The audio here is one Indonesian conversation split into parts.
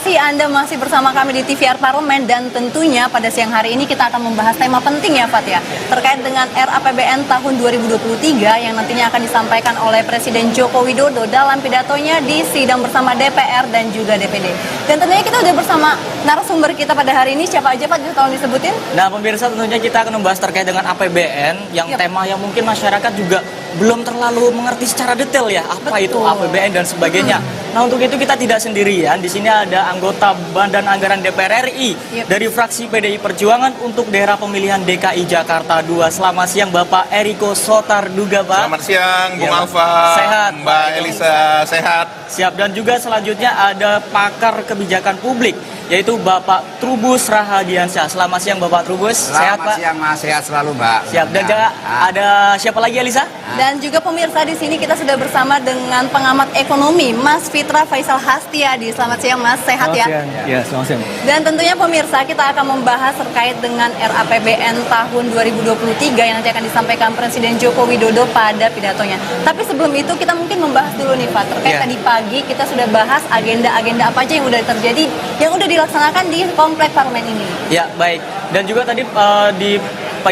kasih Anda masih bersama kami di TVR Parlemen, dan tentunya pada siang hari ini kita akan membahas tema penting ya Fat ya, terkait dengan RAPBN tahun 2023 yang nantinya akan disampaikan oleh Presiden Joko Widodo dalam pidatonya di sidang bersama DPR dan juga DPD. Dan tentunya kita udah bersama narasumber kita pada hari ini, siapa aja Pak, tolong disebutin. Nah pemirsa, tentunya kita akan membahas terkait dengan APBN yang tema yang mungkin masyarakat juga belum terlalu mengerti secara detail ya, apa itu APBN dan sebagainya. Nah untuk itu kita tidak sendirian, di sini ada anggota Badan Anggaran DPR RI dari fraksi PDI Perjuangan untuk daerah pemilihan DKI Jakarta 2. Selamat siang Bapak Eriko Sotarduga, Pak. Selamat siang Bung Ya, Alfa, sehat. Mbak Elisa, sehat. Siap, dan juga selanjutnya ada pakar kebijakan publik yaitu Bapak Trubus Rahadiansyah. Selamat siang Bapak Trubus. Sehat Pak? Selamat siang Mas, sehat selalu Mbak. Siap, dan juga ada siapa lagi Elisa? Dan juga pemirsa, di sini kita sudah bersama dengan pengamat ekonomi Mas Fitra Faisal Hastiadi. Selamat siang Mas, sehat ya? Ya, selamat siang. Dan tentunya pemirsa, kita akan membahas terkait dengan RAPBN tahun 2023 yang nanti akan disampaikan Presiden Joko Widodo pada pidatonya. Tapi sebelum itu kita mungkin membahas dulu nih Pak, terkait tadi pagi kita sudah bahas agenda-agenda apa aja yang udah terjadi, yang udah dilaksanakan di komplek parlemen ini. Ya, baik. Dan juga tadi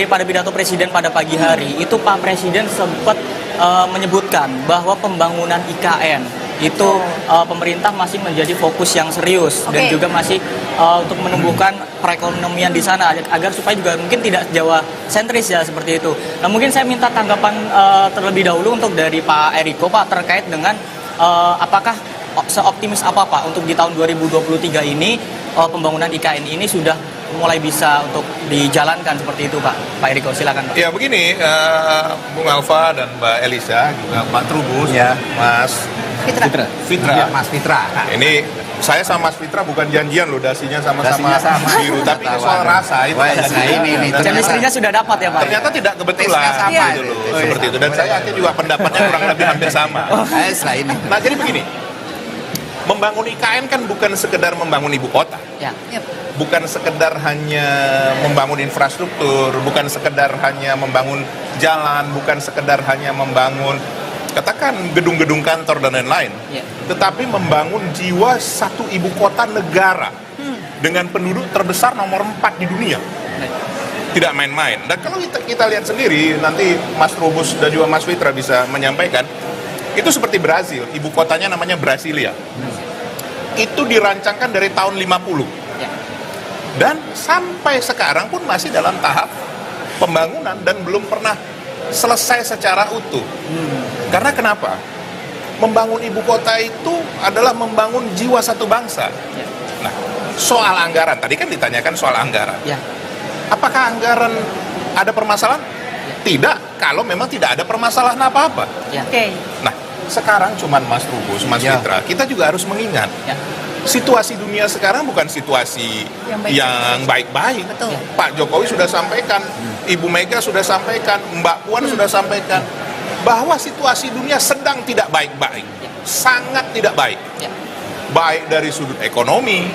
pada pidato Presiden pada pagi hari itu Pak Presiden sempat menyebutkan bahwa pembangunan IKN itu pemerintah masih menjadi fokus yang serius dan juga masih untuk menumbuhkan perekonomian di sana agar supaya juga mungkin tidak Jawa sentris ya, seperti itu. Nah mungkin saya minta tanggapan terlebih dahulu untuk dari Pak Eriko Pak terkait dengan apakah seoptimis apa Pak untuk di tahun 2023 ini pembangunan IKN ini sudah mulai bisa untuk dijalankan seperti itu Pak. Pak Eriko silakan Pak. Ya begini, Bung Alfa dan Mbak Elisa, juga Pak Trubus, Ya. Mas Fitra. Fitra. Ya, Mas Fitra. Ini saya sama Mas Fitra bukan janjian loh, dasinya sama-sama Dasinya sama. biru, tapi ini soal rasa itu. Wah, kan nah ini ternyata- Chemistry-nya sudah dapat ya Pak? Ternyata tidak kebetulan Tesnya sama gitu itu. loh, seperti itu. Dan saya yakin juga pendapatnya kurang lebih hampir sama. Setelah ini. Nah jadi begini, membangun IKN kan bukan sekedar membangun ibu kota. Ya. Bukan sekedar hanya membangun infrastruktur, bukan sekedar hanya membangun jalan, bukan sekedar hanya membangun katakan gedung-gedung kantor dan lain-lain, tetapi membangun jiwa satu ibu kota negara dengan penduduk terbesar nomor 4 di dunia. Tidak main-main. Dan kalau kita lihat sendiri, nanti Mas Trubus dan juga Mas Fitra bisa menyampaikan, itu seperti Brazil, ibu kotanya namanya Brasilia. Itu dirancangkan dari tahun 50. Dan sampai sekarang pun masih dalam tahap pembangunan dan belum pernah selesai secara utuh. Karena kenapa? Membangun ibu kota itu adalah membangun jiwa satu bangsa. Nah, soal anggaran, tadi kan ditanyakan soal anggaran. Ya. Apakah anggaran ada permasalahan? Tidak, kalau memang tidak ada permasalahan apa-apa. Ya. Oke. Nah, sekarang cuman Mas Trubus, Mas Fitra, kita juga harus mengingat situasi dunia sekarang bukan situasi yang baik-baik. Betul. Pak Jokowi sudah sampaikan, Ibu Mega sudah sampaikan, Mbak Puan sudah sampaikan bahwa situasi dunia sedang tidak baik-baik, sangat tidak baik. Baik dari sudut ekonomi,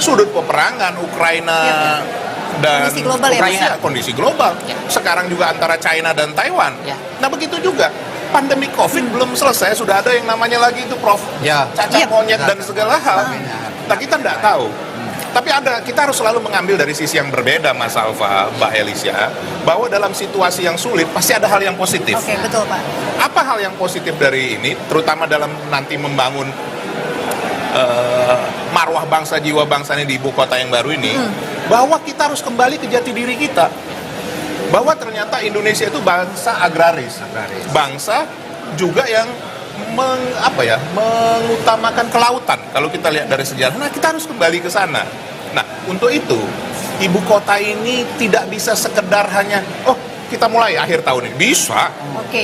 sudut peperangan Ukraina dan Kondisi global ya, Ukraina, kondisi global. Sekarang juga antara China dan Taiwan. Nah begitu juga. Pandemi COVID belum selesai, sudah ada yang namanya lagi itu Prof. Cacar monyet dan segala hal. Nah kita tidak tahu. Tapi kita harus selalu mengambil dari sisi yang berbeda, Mas Alfa, Mbak Elisa, bahwa dalam situasi yang sulit pasti ada hal yang positif. Oke, betul Pak. Apa hal yang positif dari ini, terutama dalam nanti membangun marwah bangsa, jiwa bangsanya di ibu kota yang baru ini, bahwa kita harus kembali ke jati diri kita. Bahwa ternyata Indonesia itu bangsa agraris. Bangsa juga yang mengutamakan kelautan. Kalau kita lihat dari sejarah, nah kita harus kembali ke sana. Nah, untuk itu ibu kota ini tidak bisa sekedar hanya kita mulai akhir tahun ini. Bisa.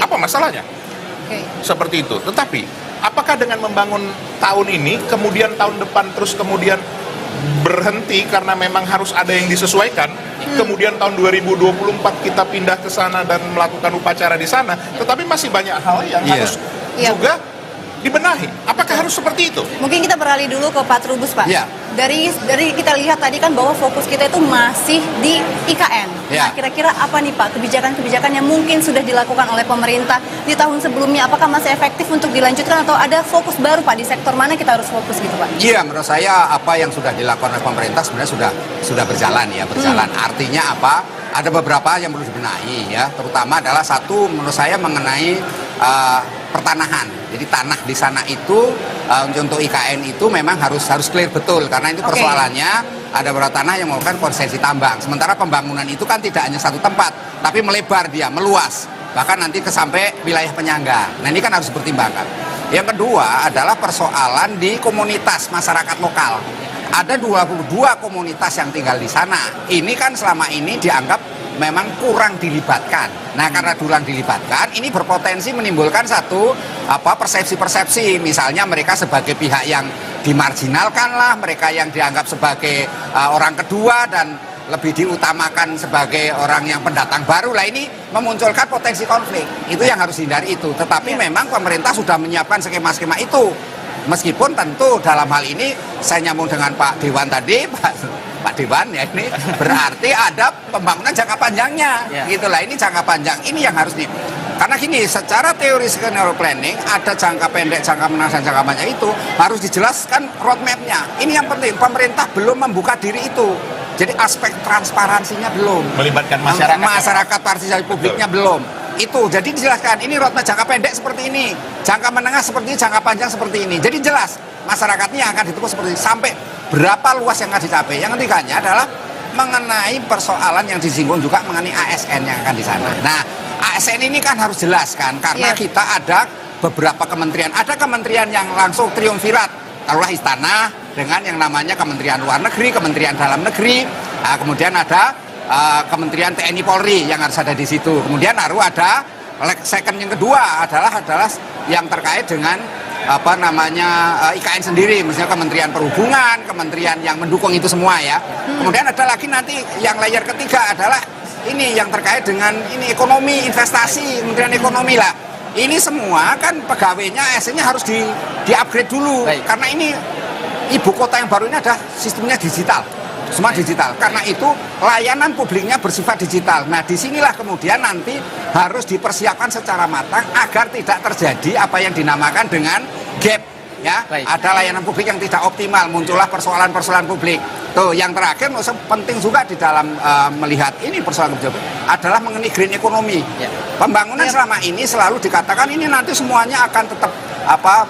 Apa masalahnya? Seperti itu. Tetapi apakah dengan membangun tahun ini kemudian tahun depan terus kemudian berhenti karena memang harus ada yang disesuaikan, kemudian tahun 2024 kita pindah ke sana dan melakukan upacara di sana, tetapi masih banyak hal yang harus juga dibenahi. Apakah harus seperti itu? Mungkin kita beralih dulu ke Pak Trubus, Pak. Ya. Dari kita lihat tadi kan bahwa fokus kita itu masih di IKN. Ya. Nah, kira-kira apa nih Pak kebijakan-kebijakan yang mungkin sudah dilakukan oleh pemerintah di tahun sebelumnya? Apakah masih efektif untuk dilanjutkan atau ada fokus baru Pak di sektor mana kita harus fokus gitu Pak? Iya, menurut saya apa yang sudah dilakukan oleh pemerintah sebenarnya sudah berjalan ya, berjalan. Artinya apa? Ada beberapa yang perlu dibenahi ya, terutama adalah satu menurut saya mengenai pertanahan. Jadi tanah di sana itu untuk IKN itu memang harus clear betul karena itu persoalannya ada beberapa tanah yang melakukan konsesi tambang. Sementara pembangunan itu kan tidak hanya satu tempat, tapi melebar dia, meluas. Bahkan nanti sampai wilayah penyangga. Nah ini kan harus dipertimbangkan. Yang kedua adalah persoalan di komunitas masyarakat lokal. Ada 22 komunitas yang tinggal di sana. Ini kan selama ini dianggap memang kurang dilibatkan. Nah, karena kurang dilibatkan, ini berpotensi menimbulkan satu persepsi-persepsi. Misalnya mereka sebagai pihak yang dimarginalkan lah, mereka yang dianggap sebagai orang kedua dan lebih diutamakan sebagai orang yang pendatang baru. Lah ini memunculkan potensi konflik. Itu yang harus dihindari itu. Tetapi memang pemerintah sudah menyiapkan skema-skema itu. Meskipun tentu dalam hal ini saya nyambung dengan Pak Dewan tadi, Pak Dewan ya ini berarti ada pembangunan jangka panjangnya, gitulah ini jangka panjang ini yang harus karena gini secara teori skenario planning ada jangka pendek, jangka menengah dan jangka panjang itu harus dijelaskan roadmapnya. Ini yang penting pemerintah belum membuka diri itu. Jadi aspek transparansinya belum. Melibatkan masyarakat. Masyarakat partisipasi publiknya belum. Itu jadi dijelaskan ini roadmap jangka pendek seperti ini, jangka menengah seperti ini, jangka panjang seperti ini. Jadi jelas masyarakatnya akan ditempuh seperti ini sampai berapa luas yang akan dicapai. Yang ketiganya adalah mengenai persoalan yang disinggung juga mengenai ASN yang akan di sana. Nah, ASN ini kan harus jelas kan karena kita ada beberapa kementerian. Ada kementerian yang langsung triumvirat, taruhlah istana dengan yang namanya Kementerian Luar Negeri, Kementerian Dalam Negeri. Nah, kemudian ada Kementerian TNI Polri yang harus ada di situ. Kemudian harus ada second yang kedua adalah yang terkait dengan IKN sendiri, misalnya Kementerian Perhubungan, kementerian yang mendukung itu semua ya. Kemudian ada lagi nanti yang layer ketiga adalah ini yang terkait dengan ini ekonomi, investasi, Kementerian Ekonomi lah. Ini semua kan pegawainya ASN-nya harus di-upgrade dulu. Baik. Karena ini ibu kota yang baru ini ada sistemnya digital. Semua digital. Karena itu layanan publiknya bersifat digital. Nah, disinilah kemudian nanti harus dipersiapkan secara matang agar tidak terjadi apa yang dinamakan dengan gap. Ya, baik. Ada layanan publik yang tidak optimal, muncullah persoalan-persoalan publik. Tuh, yang terakhir penting juga di dalam melihat ini persoalan publik adalah mengenai green economy. Ya. Pembangunan selama ini selalu dikatakan ini nanti semuanya akan tetap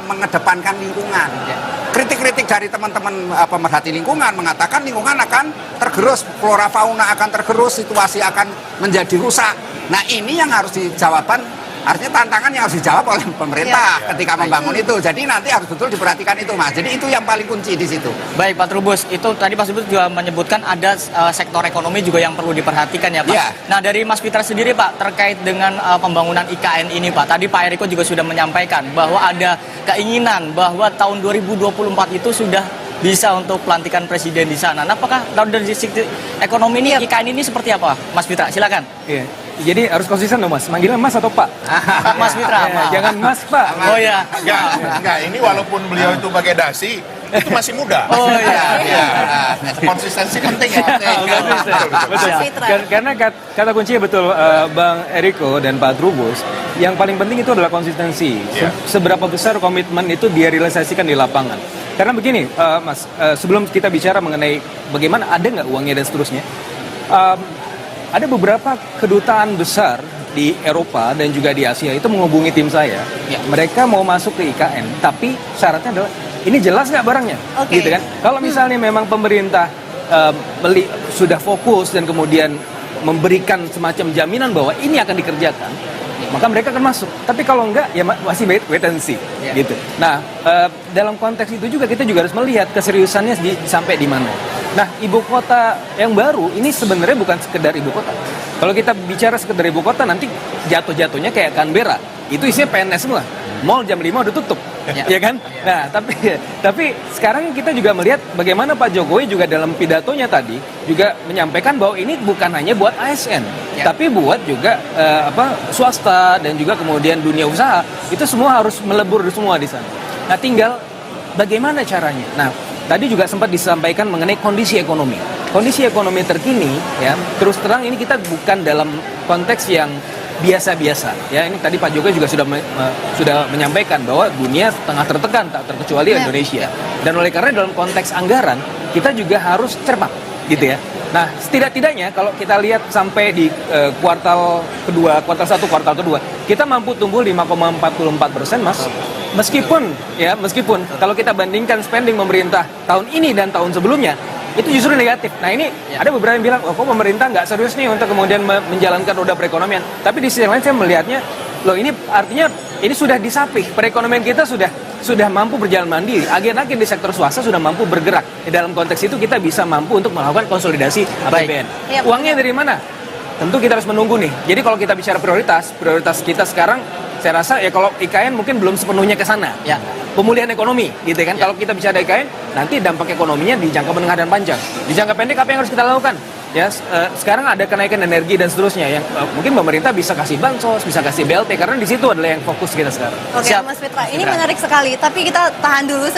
mengedepankan lingkungan. Ya. Kritik-kritik dari teman-teman pemerhati lingkungan mengatakan lingkungan akan tergerus, flora fauna akan tergerus, situasi akan menjadi rusak. Nah ini yang harus dijawabkan, artinya tantangan yang harus dijawab oleh pemerintah ketika membangun itu. Jadi nanti harus betul diperhatikan itu Mas. Jadi itu yang paling kunci di situ. Baik Pak Trubus, itu tadi Pak Trubus juga menyebutkan ada sektor ekonomi juga yang perlu diperhatikan ya Pak. Ya. Nah dari Mas Fitra sendiri Pak terkait dengan pembangunan IKN ini Pak. Tadi Pak Eriko juga sudah menyampaikan bahwa ada keinginan bahwa tahun 2024 itu sudah bisa untuk pelantikan presiden di sana. Nah, apakah dari sisi ekonomi ini IKN ini seperti apa Mas Fitra? Silakan. Iya. Jadi harus konsisten dong Mas, manggilnya Mas atau Pak? Mas Fitra, jangan Mas Pak. Oh ya. Enggak, ini walaupun beliau itu pakai dasi, itu masih muda. Oh iya. Konsistensi penting ya. Betul. Karena kata kuncinya betul Bang Eriko dan Pak Trubus, yang paling penting itu adalah konsistensi. Seberapa besar komitmen itu dia realisasikan di lapangan. Karena begini, Mas, sebelum kita bicara mengenai bagaimana ada nggak uangnya dan seterusnya, ada beberapa kedutaan besar di Eropa dan juga di Asia itu menghubungi tim saya. Ya. Mereka mau masuk ke IKN, tapi syaratnya adalah ini jelas nggak barangnya, gitu kan? Kalau misalnya memang pemerintah sudah fokus dan kemudian memberikan semacam jaminan bahwa ini akan dikerjakan, maka mereka akan masuk. Tapi kalau enggak, ya masih wait and see, gitu. Nah, dalam konteks itu juga kita juga harus melihat keseriusannya sampai di mana. Nah, ibu kota yang baru ini sebenarnya bukan sekedar ibu kota. Kalau kita bicara sekedar ibu kota, nanti jatuh-jatuhnya kayak Canberra. Itu isinya PNS semua. Mall jam 5 udah tutup, ya kan? Nah, tapi sekarang kita juga melihat bagaimana Pak Jokowi juga dalam pidatonya tadi juga menyampaikan bahwa ini bukan hanya buat ASN, tapi buat juga swasta dan juga kemudian dunia usaha. Itu semua harus melebur semua di sana. Nah, tinggal bagaimana caranya. Nah, tadi juga sempat disampaikan mengenai kondisi ekonomi. Kondisi ekonomi terkini, ya, terus terang ini kita bukan dalam konteks yang biasa-biasa. Ya, ini tadi Pak Jokowi juga sudah menyampaikan bahwa dunia tengah tertekan, tak terkecuali Indonesia. Dan oleh karena dalam konteks anggaran, kita juga harus cermat, gitu ya. Nah, setidak-tidaknya kalau kita lihat sampai di kuartal kedua, kuartal 1, kuartal kedua, kita mampu tumbuh 5,44%, Mas. Meskipun kalau kita bandingkan spending pemerintah tahun ini dan tahun sebelumnya, itu justru negatif. Nah, ini ada beberapa yang bilang, oh, kok pemerintah nggak serius nih untuk kemudian menjalankan roda perekonomian. Tapi di sisi lain saya melihatnya, loh, ini artinya ini sudah disapih, perekonomian kita sudah mampu berjalan mandiri. Agen-agen di sektor swasta sudah mampu bergerak. Dalam konteks itu kita bisa mampu untuk melakukan konsolidasi APBN. Uangnya dari mana? Tentu kita harus menunggu nih. Jadi kalau kita bicara prioritas kita sekarang, saya rasa ya kalau IKN mungkin belum sepenuhnya ke sana. Ya. Pemulihan ekonomi, gitu kan? Kalau kita bicara IKN, nanti dampak ekonominya di jangka menengah dan panjang. Di jangka pendek apa yang harus kita lakukan? Ya, sekarang ada kenaikan energi dan seterusnya yang mungkin pemerintah bisa kasih bansos, bisa kasih BLT karena di situ adalah yang fokus kita sekarang. Oke, Mas Fitra, ini menarik sekali. Tapi kita tahan dulu.